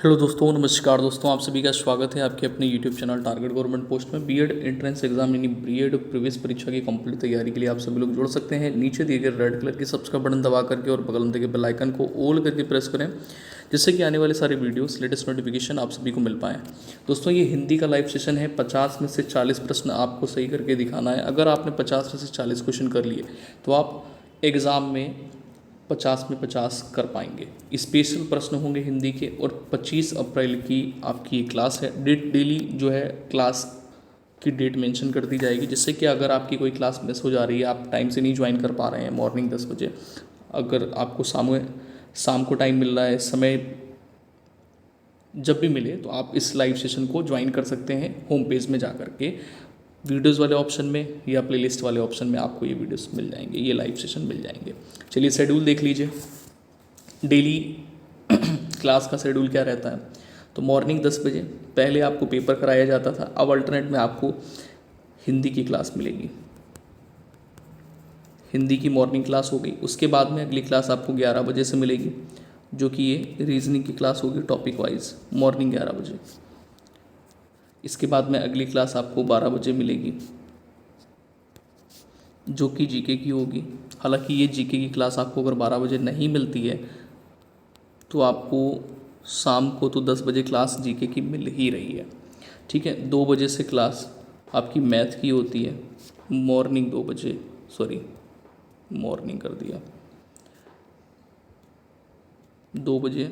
Hello दोस्तों, नमस्कार दोस्तों, आप सभी का स्वागत है आपके अपने YouTube channel target government post में। बीएड एंट्रेंस एग्जाम यानी बीएड प्रीवियस परीक्षा की कंप्लीट तैयारी के लिए आप सभी लोग जुड़ सकते हैं। नीचे दिए गए रेड कलर की सब्सक्राइब बटन दबा करके और बगल में दिए बेल आइकन को ऑल करके प्रेस करें, जिससे कि आने वाले सारे वीडियोस लेटेस्ट नोटिफिकेशन आप सभी को मिल पाएँ। दोस्तों, ये हिंदी का लाइव सेशन है। 50 में से 40 प्रश्न आपको सही करके दिखाना है। अगर आपने 50 में से 40 क्वेश्चन कर लिए तो आप एग्ज़ाम में 50 में 50 कर पाएंगे। स्पेशल प्रश्न होंगे हिंदी के और 25 अप्रैल की आपकी क्लास है। डेली जो है क्लास की डेट मेंशन कर दी जाएगी, जिससे कि अगर आपकी कोई क्लास मिस हो जा रही है, आप टाइम से नहीं ज्वाइन कर पा रहे हैं मॉर्निंग 10 बजे, अगर आपको शाम को टाइम मिल रहा है, समय जब भी मिले, तो आप इस लाइव सेशन को ज्वाइन कर सकते हैं। होम पेज में जा कर के वीडियोज़ वाले ऑप्शन में या प्लेलिस्ट वाले ऑप्शन में आपको ये वीडियोस मिल जाएंगे, ये लाइव सेशन मिल जाएंगे। चलिए शेड्यूल देख लीजिए। डेली क्लास का शेड्यूल क्या रहता है, तो मॉर्निंग 10 बजे पहले आपको पेपर कराया जाता था, अब अल्टरनेट में आपको हिंदी की क्लास मिलेगी। हिंदी की मॉर्निंग क्लास हो गई। उसके बाद में अगली क्लास आपको 11 बजे से मिलेगी, जो कि ये रीजनिंग की क्लास होगी टॉपिक वाइज, मॉर्निंग 11 बजे। इसके बाद में अगली क्लास आपको 12 बजे मिलेगी, जो कि जीके की होगी। हालांकि ये जीके की क्लास आपको अगर 12 बजे नहीं मिलती है तो आपको शाम को तो 10 बजे क्लास जीके की मिल ही रही है, ठीक है। 2 बजे से क्लास आपकी मैथ की होती है, मॉर्निंग 2 बजे, मॉर्निंग कर दिया, 2 बजे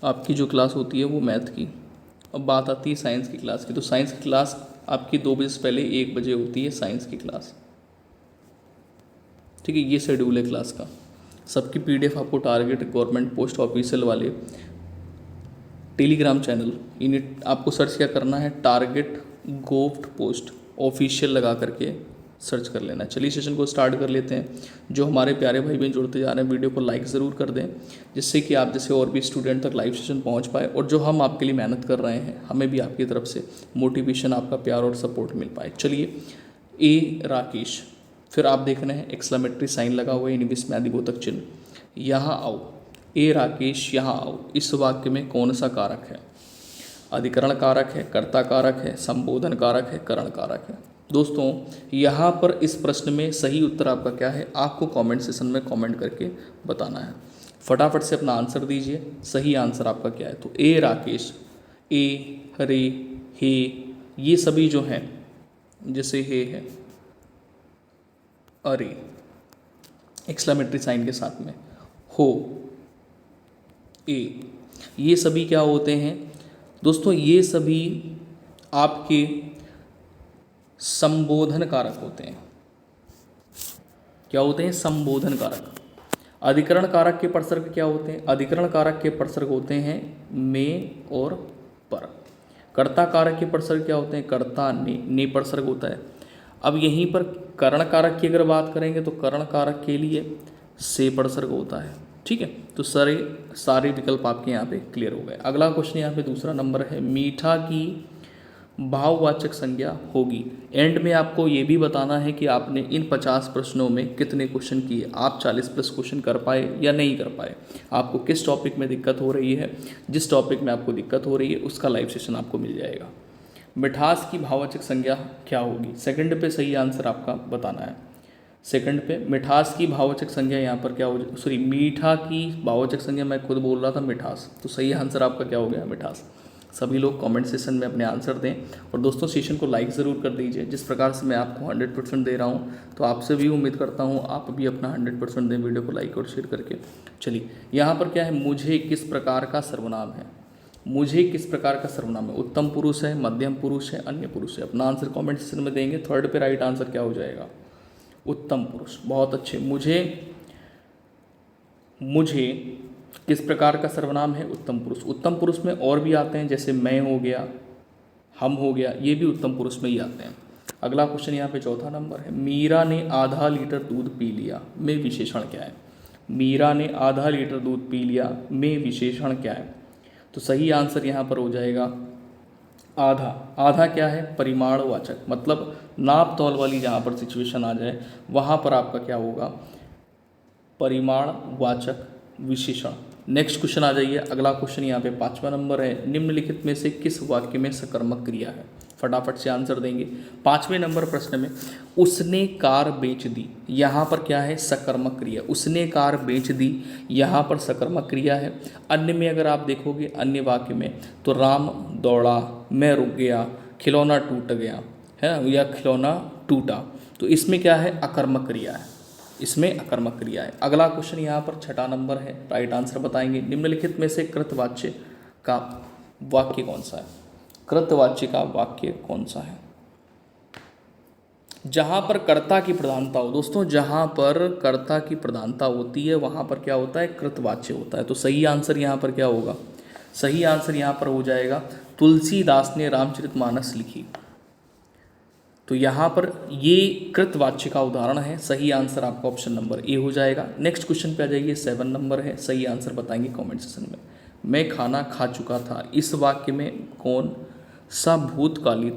आपकी जो क्लास होती है वो मैथ की। अब बात आती है साइंस की क्लास की, तो साइंस की क्लास आपकी 2 बजे से पहले 1 बजे होती है साइंस की क्लास, ठीक है। ये शेड्यूल है क्लास का। सबकी पीडीएफ आपको टारगेट गवर्नमेंट पोस्ट ऑफिशियल वाले टेलीग्राम चैनल, इन्हें आपको सर्च क्या करना है, टारगेट गोव्ट पोस्ट ऑफिशियल लगा करके सर्च कर लेना। चलिए सेशन को स्टार्ट कर लेते हैं। जो हमारे प्यारे भाई बहन जुड़ते जा रहे हैं, वीडियो को लाइक ज़रूर कर दें, जिससे कि आप जैसे और भी स्टूडेंट तक लाइव सेशन पहुंच पाए, और जो हम आपके लिए मेहनत कर रहे हैं, हमें भी आपकी तरफ से मोटिवेशन, आपका प्यार और सपोर्ट मिल पाए। चलिए, ए राकेश, फिर आप देख रहे हैं एक्सक्लेमेटरी साइन लगा हुआ है, यानी विस्मयादिबोधक चिन्ह। यहाँ आओ, ए राकेश यहाँ आओ, इस वाक्य में कौन सा कारक है? अधिकरण कारक है, कर्ता कारक है, संबोधन कारक है, करण कारक है। दोस्तों, यहाँ पर इस प्रश्न में सही उत्तर आपका क्या है, आपको कमेंट सेशन में कमेंट करके बताना है। फटाफट से अपना आंसर दीजिए, सही आंसर आपका क्या है। तो ए राकेश, ए, हरे, हे, ये सभी जो हैं, जैसे हे है, अरे एक्सक्लेमेटरी साइन के साथ में, हो, ए, ये सभी क्या होते हैं दोस्तों? ये सभी आपके संबोधन कारक होते हैं। क्या होते हैं? संबोधन कारक। अधिकरण कारक के प्रसर्ग क्या होते हैं? अधिकरण कारक के प्रसर्ग होते हैं में और पर। कर्ता कारक के प्रसर्ग क्या होते हैं? कर्ता, ने प्रसर्ग होता है। अब यहीं पर करण कारक की अगर बात करेंगे तो करण कारक के लिए से प्रसर्ग होता है, ठीक है। तो सारे विकल्प आपके यहाँ पे क्लियर हो गए। अगला क्वेश्चन यहाँ पे दूसरा नंबर है, मीठा की भाववाचक संज्ञा होगी। एंड में आपको ये भी बताना है कि आपने इन 50 प्रश्नों में कितने क्वेश्चन किए, आप 40 प्लस क्वेश्चन कर पाए या नहीं कर पाए, आपको किस टॉपिक में दिक्कत हो रही है। जिस टॉपिक में आपको दिक्कत हो रही है उसका लाइव सेशन आपको मिल जाएगा। मिठास की भाववाचक संज्ञा क्या होगी? सेकंड पे सही आंसर आपका बताना है। सेकंड पे मिठास की भाववाचक संज्ञा यहाँ पर क्या हो, मीठा की भाववाचक संज्ञा, मैं खुद बोल रहा था मिठास, तो सही आंसर आपका क्या हो गया? मिठास। सभी लोग कमेंट सेशन में अपने आंसर दें, और दोस्तों सेशन को लाइक ज़रूर कर दीजिए। जिस प्रकार से मैं आपको 100% दे रहा हूँ, तो आपसे भी उम्मीद करता हूँ आप भी अपना 100% दें वीडियो को लाइक और शेयर करके। चलिए, यहाँ पर क्या है, मुझे किस प्रकार का सर्वनाम है? मुझे किस प्रकार का सर्वनाम है? उत्तम पुरुष है, मध्यम पुरुष है, अन्य पुरुष है। अपना आंसर कमेंट सेक्शन में देंगे। थर्ड पे राइट आंसर क्या हो जाएगा? उत्तम पुरुष। बहुत अच्छे। मुझे किस प्रकार का सर्वनाम है? उत्तम पुरुष। उत्तम पुरुष में और भी आते हैं, जैसे मैं हो गया, हम हो गया, ये भी उत्तम पुरुष में ही आते हैं। अगला क्वेश्चन यहाँ पे चौथा नंबर है, मीरा ने आधा लीटर दूध पी लिया में विशेषण क्या है? मीरा ने आधा लीटर दूध पी लिया में विशेषण क्या है? तो सही आंसर यहाँ पर हो जाएगा आधा। आधा क्या है? परिमाणवाचक, मतलब नाप तौल वाली जहाँ पर सिचुएशन आ जाए वहाँ पर आपका क्या होगा? परिमाणवाचक विशेषण। नेक्स्ट क्वेश्चन आ जाइए। अगला क्वेश्चन यहाँ पे 5वां नंबर है, निम्नलिखित में से किस वाक्य में सकर्मक क्रिया है? फटाफट से आंसर देंगे। 5वें नंबर प्रश्न में उसने कार बेच दी, यहाँ पर क्या है? सकर्मक क्रिया। उसने कार बेच दी, यहाँ पर सकर्मक क्रिया है। अन्य में अगर आप देखोगे, अन्य वाक्य में तो राम दौड़ा, मैं रुक गया, खिलौना टूट गया है, या खिलौना टूटा, तो इसमें क्या है? अकर्मक क्रिया है, इसमें अकर्मक क्रिया है। अगला क्वेश्चन यहाँ पर 6वां नंबर है, राइट आंसर बताएंगे। निम्नलिखित में से कृतवाच्य का वाक्य कौन सा है? कृतवाच्य का वाक्य कौन सा है? जहाँ पर कर्ता की प्रधानता हो, दोस्तों जहाँ पर कर्ता की प्रधानता होती है वहाँ पर क्या होता है? कृतवाच्य होता है। तो सही आंसर यहाँ पर क्या होगा? सही आंसर यहाँ पर हो जाएगा तुलसीदास ने रामचरितमानस लिखी। तो यहाँ पर ये कृतवाच्य का उदाहरण है। सही आंसर आपका ऑप्शन नंबर ए हो जाएगा। नेक्स्ट क्वेश्चन पे आ जाइए, 7 नंबर है। सही आंसर बताएंगे कमेंट सेक्शन में। मैं खाना खा चुका था, इस वाक्य में कौन सा भूतकालिक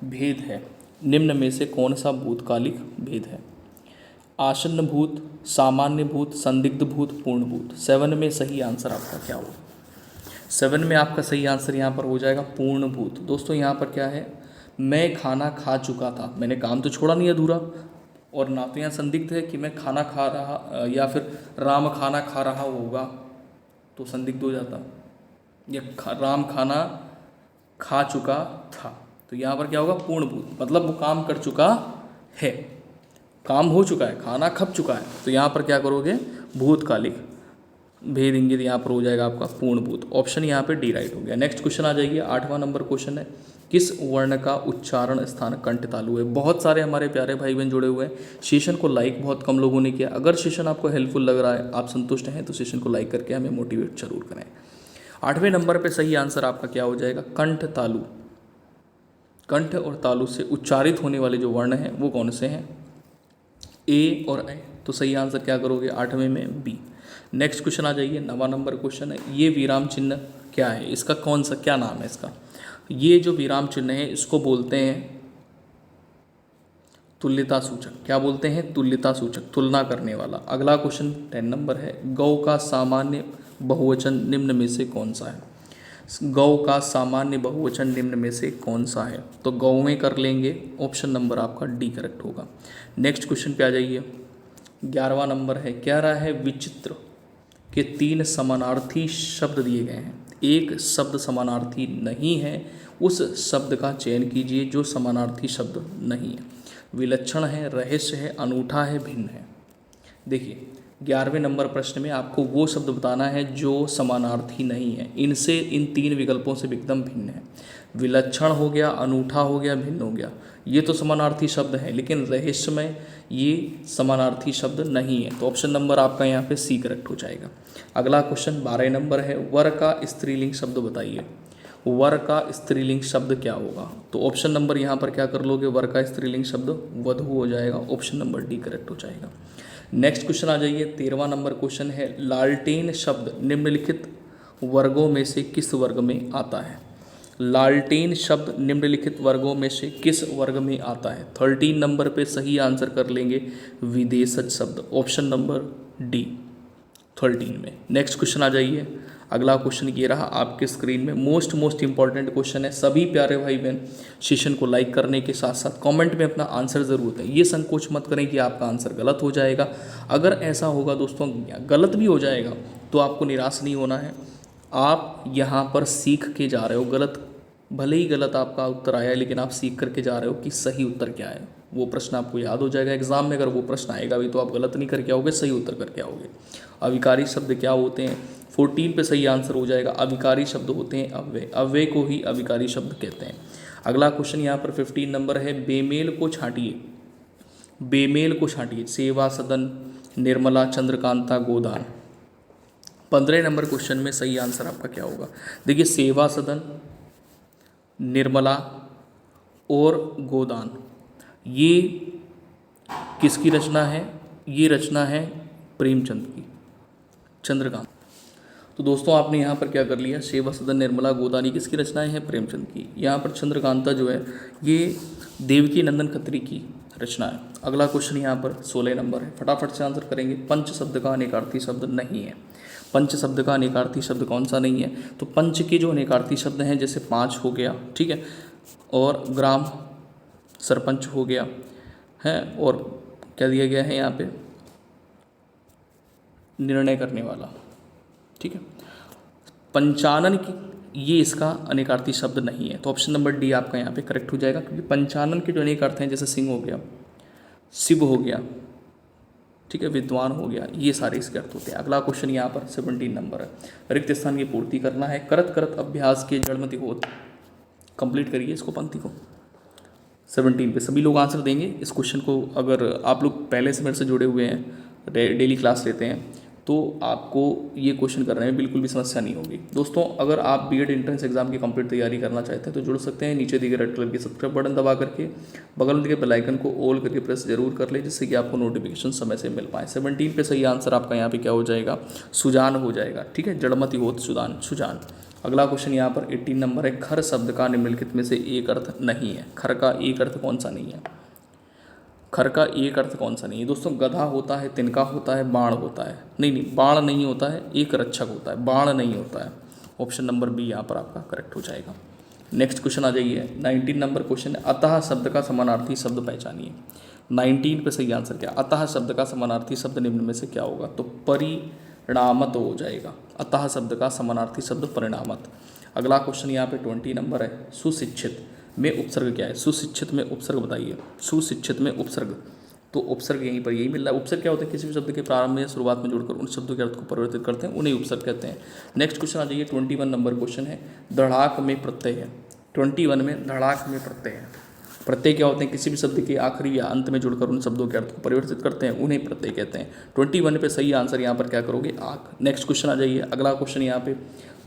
भेद है? निम्न में से कौन सा भूतकालिक भेद है? आसन्न भूत, सामान्य भूत, संदिग्ध भूत, पूर्ण भूत। 7 में सही आंसर आपका क्या होगा? 7 में आपका सही आंसर यहाँ पर हो जाएगा पूर्ण भूत। दोस्तों यहाँ पर क्या है? मैं खाना खा चुका था, मैंने काम तो छोड़ा नहीं अधूरा, और ना तो यहाँ संदिग्ध है कि मैं खाना खा रहा या फिर राम खाना खा रहा होगा, तो संदिग्ध हो जाता, या राम खाना खा चुका था, तो यहाँ पर क्या होगा? पूर्णभूत, मतलब वो काम कर चुका है, काम हो चुका है, खाना खप चुका है, तो यहाँ पर क्या करोगे? भूतकालिक भेद इंगित यहाँ पर हो जाएगा आपका पूर्णभूत। ऑप्शन यहाँ पे डी राइट हो गया। नेक्स्ट क्वेश्चन आ जाइए, 8वां नंबर क्वेश्चन है, किस वर्ण का उच्चारण स्थान कंठ तालु है? बहुत सारे हमारे प्यारे भाई बहन जुड़े हुए हैं। सेशन को लाइक बहुत कम लोगों ने किया। अगर सेशन आपको हेल्पफुल लग रहा है, आप संतुष्ट हैं, तो सेशन को लाइक करके हमें मोटिवेट जरूर करें। 8वें नंबर पे सही आंसर आपका क्या हो जाएगा? कंठ तालु। कंठ और तालु से उच्चारित होने वाले जो वर्ण हैं वो कौन से हैं? ए और ए। तो सही आंसर क्या करोगे 8वें में? बी। नेक्स्ट क्वेश्चन आ जाइए, 9वां नंबर क्वेश्चन है, ये विराम चिन्ह क्या है? इसका कौन सा क्या नाम है इसका? ये जो विराम चिन्ह है इसको बोलते हैं तुल्यता सूचक। क्या बोलते हैं? तुल्यता सूचक, तुलना करने वाला। अगला क्वेश्चन 10 नंबर है, गौ का सामान्य बहुवचन निम्न में से कौन सा है? गौ का सामान्य बहुवचन निम्न में से कौन सा है? तो गौवें कर लेंगे, ऑप्शन नंबर आपका डी करेक्ट होगा। नेक्स्ट क्वेश्चन पे आ जाइए, 11वां नंबर है, कह रहा है विचित्र के 3 समानार्थी शब्द दिए गए हैं, एक शब्द समानार्थी नहीं है, उस शब्द का चयन कीजिए जो समानार्थी शब्द नहीं है। विलक्षण है, रहस्य है, अनूठा है, भिन्न है। देखिए 11वें नंबर प्रश्न में आपको वो शब्द बताना है जो समानार्थी नहीं है, इनसे इन 3 विकल्पों से एकदम भिन्न है। विलक्षण हो गया, अनूठा हो गया, भिन्न हो गया, ये तो समानार्थी शब्द है, लेकिन रहस्यमय ये समानार्थी शब्द नहीं है, तो ऑप्शन नंबर आपका यहाँ पे सी करेक्ट हो जाएगा। अगला क्वेश्चन 12 नंबर है, वर का स्त्रीलिंग शब्द बताइए। वर का स्त्रीलिंग शब्द क्या होगा? तो ऑप्शन नंबर यहाँ पर क्या कर लोगे? वर का स्त्रीलिंग शब्द वधू हो जाएगा, ऑप्शन नंबर डी करेक्ट हो जाएगा। नेक्स्ट क्वेश्चन आ जाइए, 13वां नंबर क्वेश्चन है, लालटेन शब्द निम्नलिखित वर्गों में से किस वर्ग में आता है? लालटेन शब्द निम्नलिखित वर्गों में से किस वर्ग में आता है? 13 नंबर पे सही आंसर कर लेंगे विदेशज शब्द, ऑप्शन नंबर डी 13 में। नेक्स्ट क्वेश्चन आ जाइए, अगला क्वेश्चन ये रहा आपके स्क्रीन में, मोस्ट इंपॉर्टेंट क्वेश्चन है। सभी प्यारे भाई बहन सेशन को लाइक करने के साथ साथ कमेंट में अपना आंसर ज़रूर दें। ये संकोच मत करें कि आपका आंसर गलत हो जाएगा। अगर ऐसा होगा दोस्तों, गलत भी हो जाएगा, तो आपको निराश नहीं होना है। आप यहाँ पर सीख के जा रहे हो, गलत भले ही गलत आपका उत्तर आया है, लेकिन आप सीख करके जा रहे हो कि सही उत्तर क्या है। वो प्रश्न आपको याद हो जाएगा एग्जाम में। अगर वो प्रश्न आएगा भी तो आप गलत नहीं करके आओगे, सही उत्तर करके आओगे। अविकारी शब्द क्या होते हैं? 14 पे सही आंसर हो जाएगा, अविकारी शब्द होते हैं अव्यय, अव्यय को ही अविकारी शब्द कहते हैं। अगला क्वेश्चन यहाँ पर 15 नंबर है, बेमेल को छांटिए। बेमेल को छांटिए, सेवा सदन, निर्मला, चंद्रकांता, गोदान। 15 नंबर क्वेश्चन में सही आंसर आपका क्या होगा? देखिए सेवा सदन, निर्मला और गोदान, ये किसकी रचना है? ये रचना है प्रेमचंद की, चंद्रकांत। तो दोस्तों आपने यहाँ पर क्या कर लिया? सेवा सदन, निर्मला, गोदान, ये किसकी रचनाएं हैं? प्रेमचंद की। यहाँ पर चंद्रकांता जो है ये देवकी नंदन खत्री की रचना है। अगला क्वेश्चन यहाँ पर 16 नंबर है, फटाफट से आंसर करेंगे। पंच शब्द का अनेकार्थी शब्द नहीं है। पंच शब्द का अनेकार्थी शब्द कौन सा नहीं है? तो पंच के जो अनेकार्थी शब्द हैं जैसे पाँच हो गया, ठीक है, और ग्राम, सरपंच हो गया है, और क्या दिया गया है यहाँ पे, निर्णय करने वाला, ठीक है। पंचानन की, ये इसका अनेकार्थी शब्द नहीं है, तो ऑप्शन नंबर डी आपका यहाँ पे करेक्ट हो जाएगा, क्योंकि पंचानन के जो अनेक अर्थ हैं जैसे सिंह हो गया, शिव हो गया, ठीक है, विद्वान हो गया, ये सारे इसके अर्थ होते हैं। अगला क्वेश्चन यहाँ पर 17 नंबर है, रिक्त स्थान की पूर्ति करना है। करत करत अभ्यास के जड़मति होत, कंप्लीट करिए इसको, पंक्ति को। 17 पे सभी लोग आंसर देंगे इस क्वेश्चन को। अगर आप लोग पहले से मेरे से जुड़े हुए हैं, डेली क्लास लेते हैं, तो आपको ये क्वेश्चन करने में बिल्कुल भी समस्या नहीं होगी। दोस्तों, अगर आप बीएड एंट्रेंस एग्जाम की कंप्लीट तैयारी करना चाहते हैं तो जुड़ सकते हैं। नीचे दिए गए रेड कलर के सब्सक्राइब बटन दबा करके बगल में दिए बेल आइकन को ऑल करके प्रेस जरूर कर ले, जिससे कि आपको नोटिफिकेशन समय से मिल पाए। 17 पे सही आंसर आपका यहाँ पे क्या हो जाएगा, सुजान हो जाएगा, ठीक है, जड़मति होत सुजान, सुजान। अगला क्वेश्चन यहाँ पर 18 नंबर है, खर शब्द का निम्नलिखित में से एक अर्थ नहीं है। खर का एक अर्थ कौन सा नहीं है? खर का एक अर्थ कौन सा नहीं है? दोस्तों, गधा होता है, तिनका होता है, बाण होता है। नहीं, बाण नहीं होता है, एक रक्षक होता है, बाण नहीं होता है। ऑप्शन नंबर बी यहाँ पर आपका करेक्ट हो जाएगा। नेक्स्ट क्वेश्चन आ जाइए, 19 नंबर क्वेश्चन है, अतः शब्द का समानार्थी शब्द पहचानिए। 19 पे सही आंसर क्या? अतः शब्द का समानार्थी शब्द निम्न में से क्या होगा? तो परिणामत हो जाएगा। अतः शब्द का समानार्थी शब्द परिणामत। अगला क्वेश्चन यहाँ पे 20 नंबर है, सुशिक्षित में उपसर्ग क्या है? सुशिक्षित में उपसर्ग बताइए। सुशिक्षित में उपसर्ग, तो उपसर्ग यहीं पर यही मिल रहा है। उपसर्ग क्या होता है? किसी भी शब्द के प्रारंभ में या शुरुआत में जुड़कर उन शब्दों के अर्थ को परिवर्तित करते हैं, उन्हें उपसर्ग कहते हैं। नेक्स्ट क्वेश्चन आ जाइए, 21 नंबर क्वेश्चन है, धड़ाक में प्रत्यय है। 21 में धड़ाक में प्रत्यय है। प्रत्यय क्या होते हैं? किसी भी शब्द के आखिरी या अंत में जुड़कर उन शब्दों के अर्थ को परिवर्तित करते हैं, उन्हें प्रत्यय कहते हैं। 21 पे सही आंसर यहाँ पर क्या करोगे? आँख। नेक्स्ट क्वेश्चन आ जाइए, अगला क्वेश्चन यहाँ पे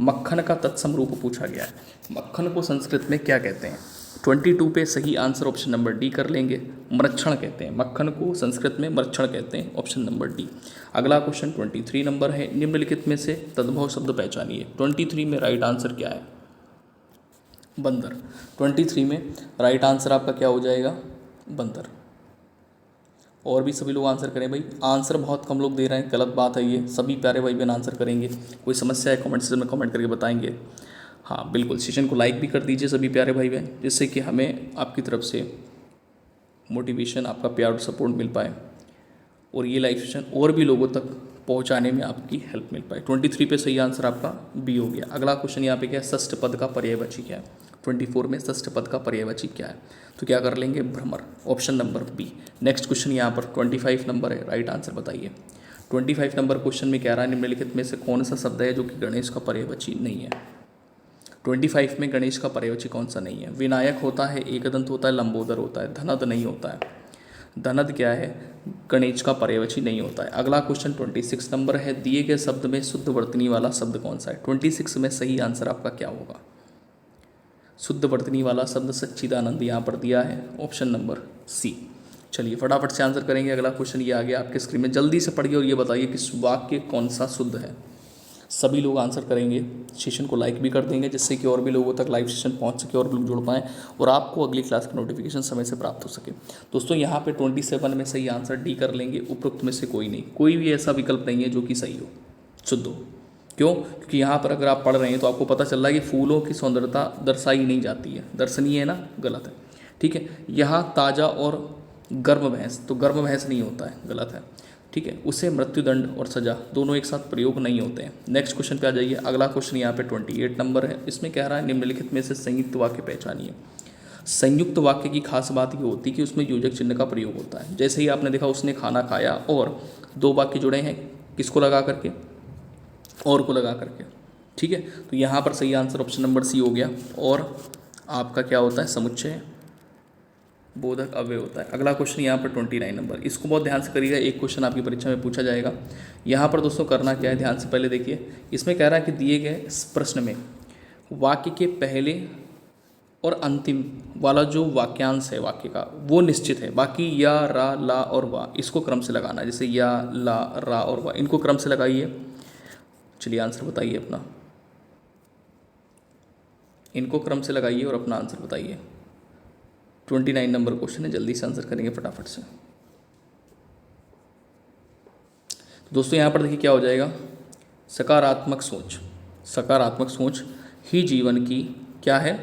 मक्खन का तत्सम रूप पूछा गया है। मक्खन को संस्कृत में क्या कहते हैं? 22 पे सही आंसर ऑप्शन नंबर डी कर लेंगे, मरक्षण कहते हैं। मक्खन को संस्कृत में मरक्षण कहते हैं, ऑप्शन नंबर डी। अगला क्वेश्चन 23 नंबर है, निम्नलिखित में से तद्भव शब्द पहचानिए। 23 में राइट आंसर क्या है? बंदर। 23 में राइट आंसर आपका क्या हो जाएगा? बंदर। और भी सभी लोग आंसर करें भाई, आंसर बहुत कम लोग दे रहे हैं, गलत बात है ये। सभी प्यारे भाई बहन आंसर करेंगे। कोई समस्या है कमेंट सेक्शन में कमेंट करके बताएंगे। हाँ बिल्कुल, सेशन को लाइक भी कर दीजिए सभी प्यारे भाई बहन, जिससे कि हमें आपकी तरफ से मोटिवेशन, आपका प्यार और सपोर्ट मिल पाए, और ये लाइव सेशन और भी लोगों तक पहुंचाने में आपकी हेल्प मिल पाए। 23 पे सही आंसर आपका बी हो गया। अगला क्वेश्चन यहाँ पे क्या है? षष्ठ पद का पर्यायवाची क्या है? 24 में षष्ठ पद का पर्यायवाची क्या है? तो क्या कर लेंगे? भ्रमर, option number B. Next question यहाँ पर 25 नंबर है, राइट आंसर बताइए। 25 नंबर क्वेश्चन में कह रहा है, निम्नलिखित में से कौन सा शब्द है जो कि गणेश का पर्यायवाची नहीं है? 25 में गणेश का पर्यायवाची कौन सा नहीं है? विनायक होता है, एकदंत होता है, लंबोदर होता है, धनद नहीं होता है। धनद क्या है? गणेश का पर्यायवाची नहीं होता है। अगला क्वेश्चन 26 नंबर है, दिए गए शब्द में शुद्ध वर्तनी वाला शब्द कौन सा है? 26 में सही आंसर आपका क्या होगा? शुद्ध वर्तनी वाला शब्द सच्चिदानंद यहाँ पर दिया है, ऑप्शन नंबर सी। चलिए फटाफट से आंसर करेंगे। अगला क्वेश्चन ये आ गया आपके स्क्रीन में, जल्दी से पढ़िए और ये बताइए कि वाक्य कौन सा शुद्ध है। सभी लोग आंसर करेंगे, सेशन को लाइक भी कर देंगे, जिससे कि और भी लोगों तक लाइव सेशन पहुंच सके और भी लोग जुड़ पाएँ और आपको अगली क्लास का नोटिफिकेशन समय से प्राप्त हो सके। दोस्तों यहाँ पे 27 में सही आंसर डी कर लेंगे, उपरोक्त में से कोई नहीं, कोई भी ऐसा विकल्प नहीं है जो कि सही हो, शुद्ध हो। क्यों? क्योंकि यहाँ पर अगर आप पढ़ रहे हैं तो आपको पता चल रहा है कि फूलों की सौंदर्यता दर्शाई नहीं जाती है, दर्शनीय है ना, गलत है, ठीक है। यहाँ ताज़ा और गर्म भैंस, तो गर्म भैंस नहीं होता है, गलत है, ठीक है। उसे मृत्युदंड और सजा दोनों एक साथ प्रयोग नहीं होते हैं। नेक्स्ट क्वेश्चन पे आ जाइए। अगला क्वेश्चन यहाँ पे 28 नंबर है, इसमें कह रहा है, निम्नलिखित में से संयुक्त वाक्य पहचानिए। संयुक्त वाक्य की खास बात ये होती है कि उसमें योजक चिन्ह का प्रयोग होता है। जैसे ही आपने देखा, उसने खाना खाया, और दो वाक्य जुड़े हैं, किसको लगा करके? और को लगा करके, ठीक है। तो यहाँ पर सही आंसर ऑप्शन नंबर सी हो गया। और आपका क्या होता है? समुच्चय बोधक अव्यय होता है। अगला क्वेश्चन यहाँ पर 29 नंबर, इसको बहुत ध्यान से करिएगा, एक क्वेश्चन आपकी परीक्षा में पूछा जाएगा। यहाँ पर दोस्तों करना क्या है, ध्यान से पहले देखिए। इसमें कह रहा है कि दिए गए प्रश्न में वाक्य के पहले और अंतिम वाला जो वाक्यांश है वाक्य का, वो निश्चित है। बाकी या, रा, ला और वा, इसको क्रम से लगाना है। जैसे या, ला, रा और वा, इनको क्रम से लगाइए। चलिए आंसर बताइए अपना, इनको क्रम से लगाइए और अपना आंसर बताइए। 29 नंबर क्वेश्चन है, जल्दी से आंसर करेंगे फटाफट से। दोस्तों यहाँ पर देखिए क्या हो जाएगा, सकारात्मक सोच, सकारात्मक सोच ही जीवन की क्या है,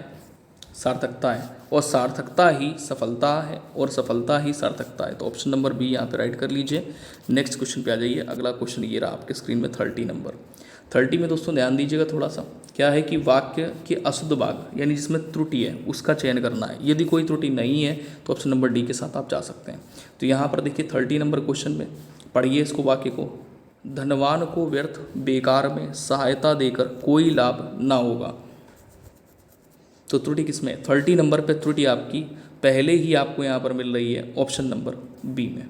सार्थकता है, और सार्थकता ही सफलता है, और सफलता ही सार्थकता है। तो ऑप्शन नंबर बी यहाँ पे राइट कर लीजिए। नेक्स्ट क्वेश्चन पे आ जाइए। अगला क्वेश्चन ये रहा आपके स्क्रीन में 30 नंबर। 30 में दोस्तों ध्यान दीजिएगा थोड़ा सा, क्या है कि वाक्य के अशुद्ध भाग यानी जिसमें त्रुटि है उसका चयन करना है। यदि कोई त्रुटि नहीं है तो ऑप्शन नंबर डी के साथ आप जा सकते हैं। तो यहाँ पर देखिए 30 नंबर क्वेश्चन में पढ़िए इसको, वाक्य को, धनवान को व्यर्थ बेकार में सहायता देकर कोई लाभ ना होगा। तो त्रुटि किसमें है? 30 नंबर पे त्रुटि आपकी पहले ही आपको यहाँ पर मिल रही है ऑप्शन नंबर बी में।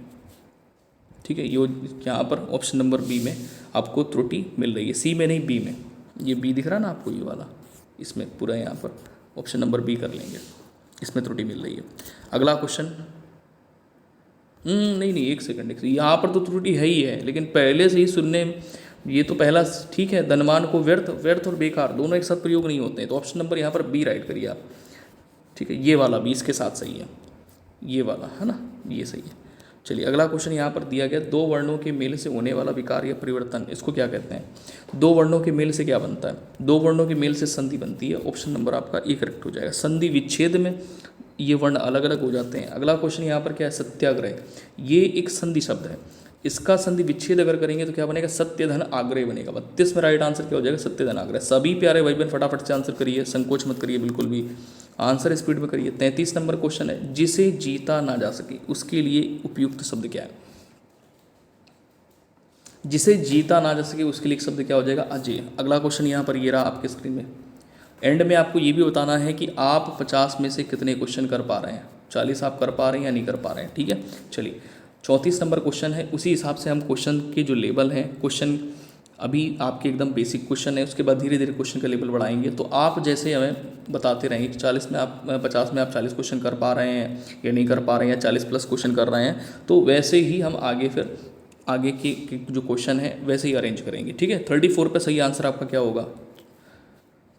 ठीक है, ये यहाँ पर ऑप्शन नंबर बी में आपको त्रुटि मिल रही है, सी में नहीं बी में। ये बी दिख रहा है ना आपको, ये वाला, इसमें पूरा यहाँ पर ऑप्शन नंबर बी कर लेंगे, इसमें त्रुटि मिल रही है। अगला क्वेश्चन, नहीं, एक सेकंड, यहाँ पर तो त्रुटि है ही है, लेकिन पहले से ही सुनने, ये तो पहला ठीक है, धनवान को व्यर्थ, व्यर्थ और बेकार दोनों एक साथ प्रयोग नहीं होते हैं, तो ऑप्शन नंबर यहाँ पर बी राइट करिए आप। ठीक है, ये वाला बी इसके साथ सही है, ये वाला है ना, ये सही है। चलिए अगला क्वेश्चन यहाँ पर दिया गया, दो वर्णों के मेल से होने वाला विकार या परिवर्तन, इसको क्या कहते हैं? दो वर्णों के मेल से क्या बनता है? दो वर्णों के मेल से संधि बनती है। ऑप्शन नंबर आपका ए करेक्ट हो जाएगा। संधि विच्छेद में ये वर्ण अलग अलग हो जाते हैं। अगला क्वेश्चन यहाँ पर क्या है? सत्याग्रह, ये एक संधि शब्द है, इसका संधि विच्छेद अगर करेंगे तो क्या बनेगा? सत्य धन आग्रह बनेगा। 32 में राइट आंसर क्या हो जाएगा? सत्य धन आग्रह। सभी प्यारे भाई बहन फटाफट से आंसर करिए, संकोच मत करिए बिल्कुल भी, आंसर स्पीड में करिए। 33 नंबर क्वेश्चन है, जिसे जीता ना जा सके उसके लिए उपयुक्त शब्द क्या है? जिसे जीता ना जा सके उसके लिए एक शब्द क्या हो जाएगा? अजेय। अगला क्वेश्चन यहाँ पर ये रहा आपके स्क्रीन में। एंड में आपको ये भी बताना है कि आप 50 में से कितने क्वेश्चन कर पा रहे हैं, 40 आप कर पा रहे हैं या नहीं कर पा रहे हैं। ठीक है, चलिए 34 नंबर क्वेश्चन है, उसी हिसाब से हम क्वेश्चन के जो लेवल हैं, क्वेश्चन अभी आपके एकदम बेसिक क्वेश्चन है, उसके बाद धीरे धीरे क्वेश्चन का लेवल बढ़ाएंगे। तो आप जैसे हमें बताते रहेंगे कि 40 में आप 50 में आप 40 क्वेश्चन कर पा रहे हैं या नहीं कर पा रहे हैं, या 40 प्लस क्वेश्चन कर रहे हैं, तो वैसे ही हम आगे फिर आगे की जो क्वेश्चन है वैसे ही अरेंज करेंगे। ठीक है, 34 पे सही आंसर आपका क्या होगा?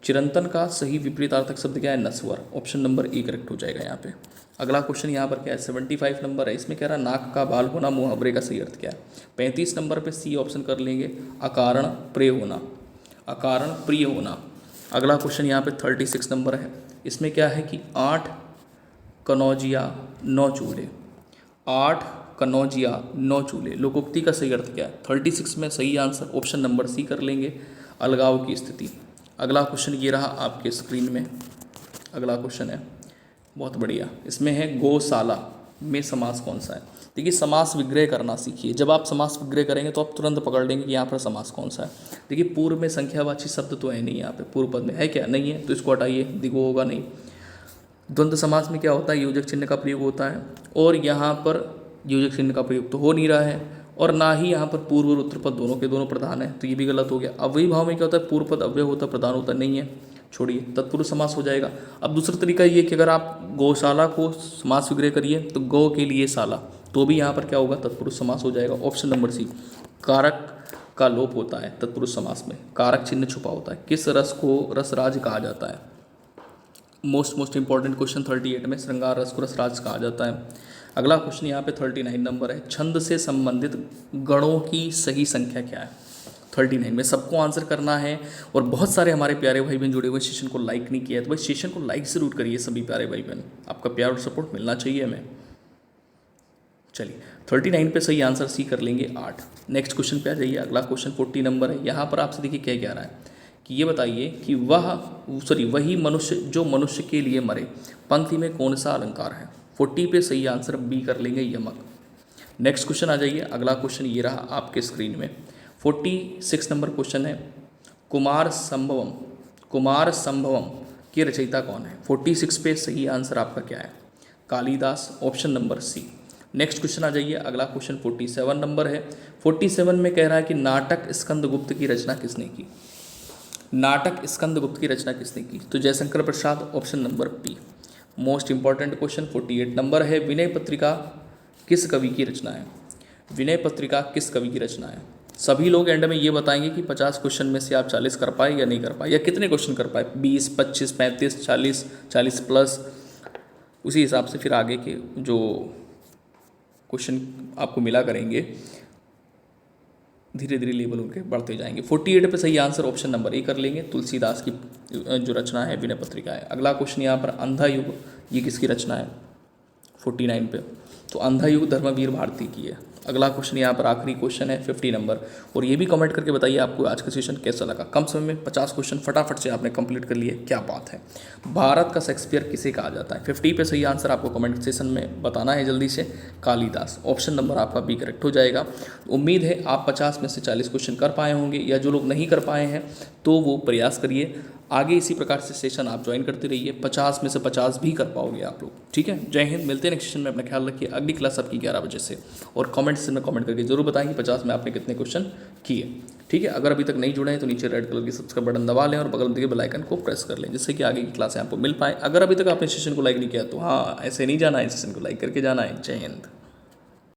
चिरंतन का सही विपरीतार्थक शब्द क्या है? नस्वर। ऑप्शन नंबर ए करेक्ट हो जाएगा यहाँ पे। अगला क्वेश्चन यहाँ पर क्या है? 75 नंबर है, इसमें कह रहा है नाक का बाल होना मुहावरे का सही अर्थ क्या है? 35 नंबर पे सी ऑप्शन कर लेंगे, अकारण प्रिय होना, अकारण प्रिय होना। अगला क्वेश्चन यहाँ पे 36 नंबर है, इसमें क्या है कि 8 कनौजिया 9 चूल्हे, 8 कनौजिया 9 चूल्हे, लोकोक्ति का सही अर्थ क्या है? 36 में सही आंसर ऑप्शन नंबर सी कर लेंगे, अलगाव की स्थिति। अगला क्वेश्चन ये रहा आपके स्क्रीन में। अगला क्वेश्चन है बहुत बढ़िया, इसमें है गौशाला में समास कौन सा है? देखिए समास विग्रह करना सीखिए, जब आप समास विग्रह करेंगे तो आप तुरंत पकड़ लेंगे कि यहाँ पर समास कौन सा है। देखिए पूर्व में संख्यावाची शब्द तो है नहीं, यहाँ पे पूर्व पद में है क्या? नहीं है, तो इसको हटाइए, दिगो होगा नहीं। द्वंद्व समास में क्या होता है? योजक चिन्ह का प्रयोग होता है, और यहाँ पर योजक चिन्ह का प्रयोग तो हो नहीं रहा है, और ना ही यहाँ पर पूर्व और उत्तर पद दोनों के दोनों प्रधान है, तो ये भी गलत हो गया। अव्ययी भाव में क्या होता है? पूर्व पद अव्यय होता है, प्रधान होता नहीं है, छोड़िए, तत्पुरुष समास हो जाएगा। अब दूसरा तरीका ये कि अगर आप गौशाला को समास विग्रह करिए तो गौ के लिए शाला, तो भी यहाँ पर क्या होगा? तत्पुरुष समास हो जाएगा। Option number C. कारक का लोप होता है तत्पुरुष समास में, कारक चिन्ह छुपा होता है। किस रस को रसराज कहा जाता है? मोस्ट इंपॉर्टेंट क्वेश्चन 38 में, श्रृंगार रस को रसराज कहा जाता है। अगला क्वेश्चन यहाँ पे 39 नंबर है, छंद से संबंधित गणों की सही संख्या क्या है? 39 में सबको आंसर करना है, और बहुत सारे हमारे प्यारे भाई बहन जुड़े हुए, सेशन को लाइक नहीं किया है तो भाई सेशन को लाइक ज़रूर करिए सभी प्यारे भाई बहन, आपका प्यार और सपोर्ट मिलना चाहिए हमें। चलिए 39 पे सही आंसर सी कर लेंगे 8। नेक्स्ट क्वेश्चन पे आ जाइए। अगला क्वेश्चन 40 नंबर है, यहाँ पर आपसे देखिए क्या कह रहा है कि ये बताइए कि वही मनुष्य जो मनुष्य के लिए मरे, पंक्ति में कौन सा अलंकार है? 40 पे सही आंसर बी कर लेंगे, यमक। नेक्स्ट क्वेश्चन आ जाइए। अगला क्वेश्चन ये रहा आपके स्क्रीन में, 46 नंबर क्वेश्चन है, कुमार संभवम के रचयिता कौन है? 46 पे सही आंसर आपका क्या है? Kalidas. Option number C. Next question आ जाइए। अगला क्वेश्चन 47 नंबर है, 47 में कह रहा है कि नाटक स्कंदगुप्त की रचना किसने की? नाटक स्कंदगुप्त की रचना किसने की? तो Jaishankar Prasad. Option number P. Most important question 48 number है, विनय पत्रिका किस कवि की रचना है? विनय पत्रिका किस कवि की रचना है? सभी लोग एंड में ये बताएंगे कि 50 क्वेश्चन में से आप 40 कर पाए या नहीं कर पाए, या कितने क्वेश्चन कर पाए, 20, 25, 35, 40, 40 प्लस। उसी हिसाब से फिर आगे के जो क्वेश्चन आपको मिला करेंगे। धीरे धीरे लेवल उनके बढ़ते जाएंगे। 48 पे सही आंसर ऑप्शन नंबर ए कर लेंगे, तुलसीदास की जो रचना है विनय पत्रिका है। अगला क्वेश्चन यहाँ पर अंधा युग, ये किसकी रचना है 49 पे, तो अंधा युग धर्मवीर भारती की है। अगला क्वेश्चन यहाँ पर आखिरी क्वेश्चन है 50 नंबर, और ये भी कमेंट करके बताइए आपको आज का सेशन कैसा लगा। कम समय में 50 क्वेश्चन फटाफट से आपने कंप्लीट कर लिए, क्या बात है। भारत का शेक्सपियर किसे कहा जाता है, 50 पे सही आंसर आपको कमेंट सेशन में बताना है जल्दी से, कालिदास। ऑप्शन नंबर आपका बी करेक्ट हो जाएगा। उम्मीद है आप 50 में से 40 क्वेश्चन कर पाए होंगे, या जो लोग नहीं कर पाए हैं तो वो प्रयास करिए, आगे इसी प्रकार से सेशन आप ज्वाइन करते रहिए, 50 में से 50 भी कर पाओगे आप लोग। ठीक है, जय हिंद, मिलते हैं नेक्स्ट सेशन में, अपना ख्याल रखिए। अगली क्लास आपकी 11 बजे से, और कमेंट सेक्शन में कमेंट करके जरूर बताएं कि 50 में आपने कितने क्वेश्चन किए। ठीक है, अगर अभी तक नहीं जुड़े हैं तो नीचे रेड कलर की सब्सक्राइब बटन दबा लें और बगल में दिखे बेल आइकन को प्रेस कर लें, जिससे कि आगे की क्लासें आपको मिल पाए। अगर अभी तक आपने सेशन को लाइक नहीं किया तो हाँ, ऐसे नहीं जाना है, सेशन को लाइक करके जाना है। जय हिंद।